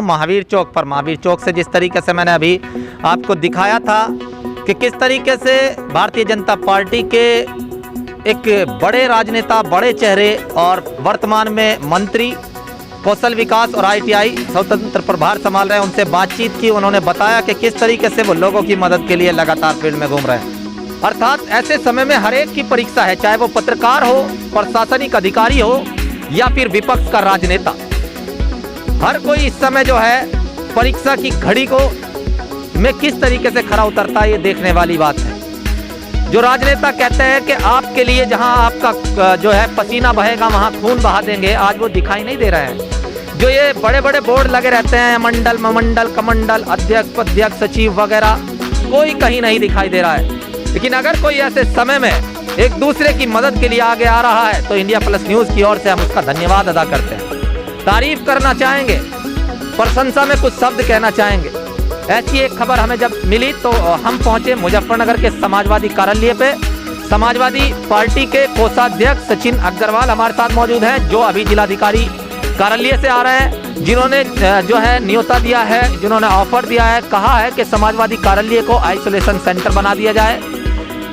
हूँ महावीर चौक पर। महावीर चौक से जिस तरीके से मैंने अभी आपको दिखाया था कि किस तरीके से भारतीय जनता पार्टी के एक बड़े राजनेता, बड़े चेहरे और वर्तमान में मंत्री कौशल विकास और ITI स्वतंत्र प्रभार संभाल रहे हैं, उनसे बातचीत की। उन्होंने बताया कि किस तरीके से वो लोगों की मदद के लिए लगातार फील्ड में घूम रहे हैं। अर्थात ऐसे समय में हर एक की परीक्षा है, चाहे वो पत्रकार हो, प्रशासनिक अधिकारी हो या फिर विपक्ष का राजनेता। हर कोई इस समय जो है परीक्षा की घड़ी को में किस तरीके से खरा उतरता है, ये देखने वाली बात है। जो राजनेता कहते हैं कि आपके लिए जहां आपका जो है पसीना बहेगा वहां खून बहा देंगे, आज वो दिखाई नहीं दे रहे हैं। जो ये बड़े बड़े बोर्ड लगे रहते हैं, मंडल, ममंडल, कमंडल, अध्यक्ष, अध्यक्ष, सचिव वगैरह, कोई कहीं नहीं दिखाई दे रहा है। लेकिन अगर कोई ऐसे समय में एक दूसरे की मदद के लिए आगे आ रहा है तो इंडिया प्लस न्यूज़ की ओर से हम उसका धन्यवाद अदा करते हैं, तारीफ करना चाहेंगे, प्रशंसा में कुछ शब्द कहना चाहेंगे। ऐसी एक खबर हमें जब मिली तो हम पहुंचे मुजफ्फरनगर के समाजवादी कार्यालय पे। समाजवादी पार्टी के कोषाध्यक्ष सचिन अग्रवाल हमारे साथ मौजूद हैं, जो अभी जिलाधिकारी कार्यालय से आ रहे हैं, जिन्होंने जो है न्योता दिया है, जिन्होंने ऑफर दिया है, कहा है कि समाजवादी कार्यालय को आइसोलेशन सेंटर बना दिया जाए।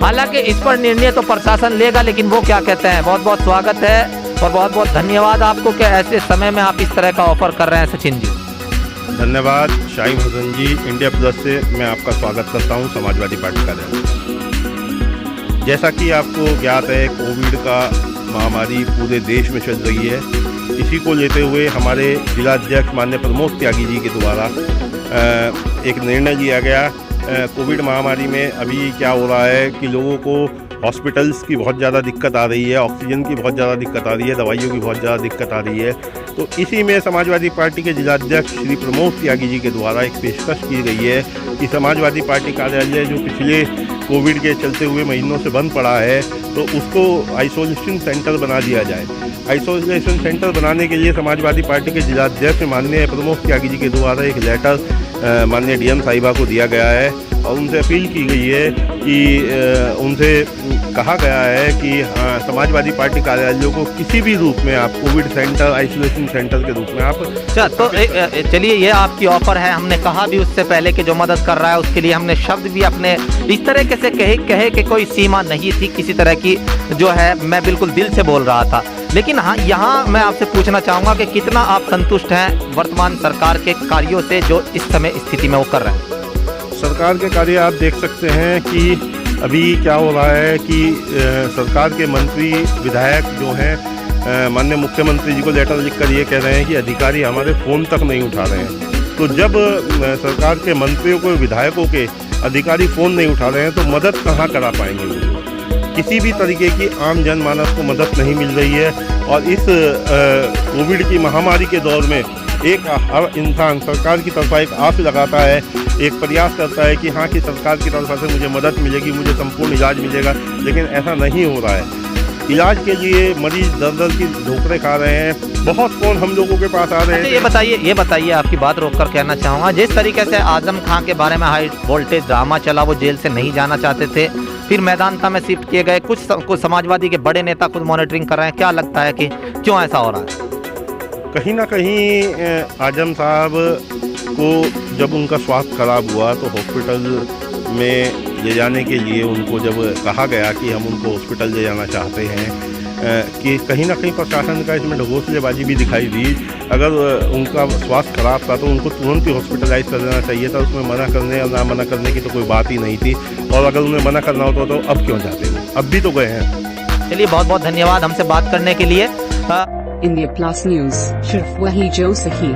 हालांकि इस पर निर्णय तो प्रशासन लेगा, लेकिन वो क्या कहते हैं। बहुत बहुत स्वागत है और बहुत बहुत धन्यवाद आपको कि ऐसे समय में आप इस तरह का ऑफर कर रहे हैं। सचिन जी धन्यवाद। शाहीन हुसैन जी, इंडिया प्लस से मैं आपका स्वागत करता हूं समाजवादी पार्टी कार्यालय। जैसा कि आपको ज्ञात है, कोविड का महामारी पूरे देश में चल रही है। इसी को लेते हुए हमारे जिलाध्यक्ष माननीय प्रमोद त्यागी जी के द्वारा एक निर्णय लिया गया। कोविड महामारी में अभी क्या हो रहा है कि लोगों को हॉस्पिटल्स की बहुत ज़्यादा दिक्कत आ रही है, ऑक्सीजन की बहुत ज़्यादा दिक्कत आ रही है, दवाइयों की बहुत ज़्यादा दिक्कत आ रही है। तो इसी में समाजवादी पार्टी के जिलाध्यक्ष श्री प्रमोद त्यागी जी के द्वारा एक पेशकश की गई है कि समाजवादी पार्टी कार्यालय जो पिछले कोविड के चलते हुए महीनों से बंद पड़ा है, तो उसको आइसोलेशन सेंटर बना दिया जाए। आइसोलेशन सेंटर बनाने के लिए समाजवादी पार्टी के जिलाध्यक्ष माननीय प्रमोद त्यागी जी के द्वारा एक लेटर माननीय DM साहिबा को दिया गया है और उनसे अपील की गई है कि उनसे कहा गया है कि हाँ, समाजवादी पार्टी कार्यालयों को किसी भी रूप में आप कोविड सेंटर, आइसोलेशन सेंटर के रूप में आप तो चलिए, ये आपकी ऑफर है। हमने कहा भी उससे पहले कि जो मदद कर रहा है उसके लिए हमने शब्द भी अपने इस तरह से कहे कि कोई सीमा नहीं थी किसी तरह की, जो है मैं बिल्कुल दिल से बोल रहा था। लेकिन हाँ, यहाँ मैं आपसे पूछना चाहूँगा कि कितना आप संतुष्ट हैं वर्तमान सरकार के कार्यों से जो इस समय स्थिति में वो कर रहे हैं। सरकार के कार्य आप देख सकते हैं कि अभी क्या हो रहा है कि सरकार के मंत्री विधायक जो हैं माननीय मुख्यमंत्री जी को लेटर लिखकर ये कह रहे हैं कि अधिकारी हमारे फ़ोन तक नहीं उठा रहे हैं। तो जब सरकार के मंत्रियों को, विधायकों के अधिकारी फ़ोन नहीं उठा रहे हैं तो मदद कहाँ करा पाएंगे वो? किसी भी तरीके की आम जनमानस को मदद नहीं मिल रही है। और इस कोविड की महामारी के दौर में एक हर इंसान सरकार की तरफ एक आस लगाता है, एक प्रयास करता है कि हाँ कि सरकार की तरफ से मुझे मदद मिलेगी, मुझे संपूर्ण इलाज मिलेगा, लेकिन ऐसा नहीं हो रहा है। इलाज के लिए मरीज दर की ठोकरें खा रहे हैं। बहुत फ़ोन हम लोगों के पास आ रहे हैं। ये बताइए आपकी बात रोककर कहना चाहूँगा, जिस तरीके से आजम खां के बारे में हाई वोल्टेज ड्रामा चला, वो जेल से नहीं जाना चाहते थे, फिर मैदानता में शिफ्ट किए गए, कुछ समाजवादी के बड़े नेता खुद मॉनिटरिंग कर रहे हैं। क्या लगता है कि क्यों ऐसा हो रहा है? कहीं ना कहीं आजम साहब को जब उनका स्वास्थ्य खराब हुआ तो हॉस्पिटल में ले जाने के लिए उनको जब कहा गया कि हम उनको हॉस्पिटल ले जाना चाहते हैं, कि कहीं ना कहीं प्रशासन का इसमें ढकोसलेबाजी भी दिखाई दी। अगर उनका स्वास्थ्य खराब था तो उनको तुरंत ही हॉस्पिटलाइज कर देना चाहिए था। उसमें मना करने और ना मना करने की तो कोई बात ही नहीं थी। और अगर उन्हें मना करना होता तो अब क्यों जाते हो? अब भी तो गए हैं। चलिए, बहुत बहुत धन्यवाद हमसे बात करने के लिए। इंडिया प्लस न्यूज़, सिर्फ वही जो सही।